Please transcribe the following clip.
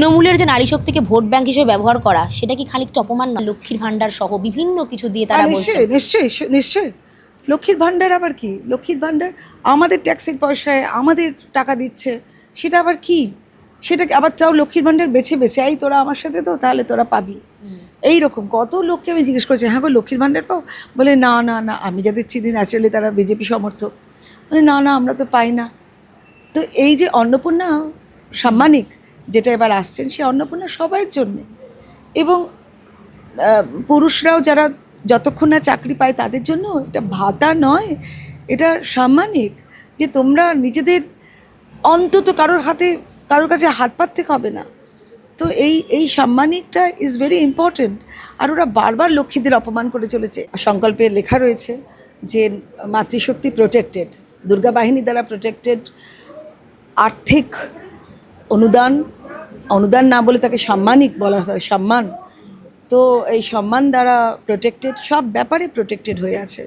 তৃণমূলের যে নারী শক্তিকে ভোট ব্যাংক হিসেবে ব্যবহার করা, সেটা কি খানিকটা অপমান না? লক্ষ্মীর ভান্ডার সহ বিভিন্ন কিছু দিয়ে তারা বলছে। নিশ্চয়ই নিশ্চয়ই নিশ্চয়ই। লক্ষ্মীর ভাণ্ডার আবার কি? লক্ষ্মীর ভাণ্ডার আমাদের ট্যাক্সের পয়সায় আমাদের টাকা দিচ্ছে, সেটা আবার কি? সেটাকে আবার তাও লক্ষ্মীর ভাণ্ডার বেছে বেছে এই তোরা আমার সাথে তো তাহলে তোরা পাবি। এই রকম কত লোককে আমি জিজ্ঞেস করেছি, হ্যাঁ গো লক্ষ্মীর ভাণ্ডার পাও? বলে না না না, আমি যাদের চিনি ন্যাচারালি তারা বিজেপি সমর্থক। বলে না না, আমরা তো পাই না। তো এই যে অন্নপূর্ণা সাম্মানিক যেটা এবার আসছেন, সে অন্নপূর্ণা সবাইয়ের জন্যে। এবং পুরুষরাও যারা যতক্ষণ না চাকরি পায় তাদের জন্য এটা ভাতা নয়, এটা সাম্মানিক। যে তোমরা নিজেদের অন্তত কারোর কাছে হাত পাততে হবে না। তো এই সাম্মানিকটা ইজ ভেরি ইম্পর্টেন্ট। আর ওরা বারবার লক্ষ্মীদের অপমান করে চলেছে। সংকল্পে লেখা রয়েছে যে মাতৃশক্তি প্রোটেক্টেড, দুর্গা বাহিনী দ্বারা প্রোটেক্টেড, আর্থিক অনুদান না বলে তাকে সাম্মানিক বলা হয়, সম্মান। তো এই সম্মান দ্বারা প্রোটেক্টেড, সব ব্যাপারে প্রোটেক্টেড হয়ে আছে।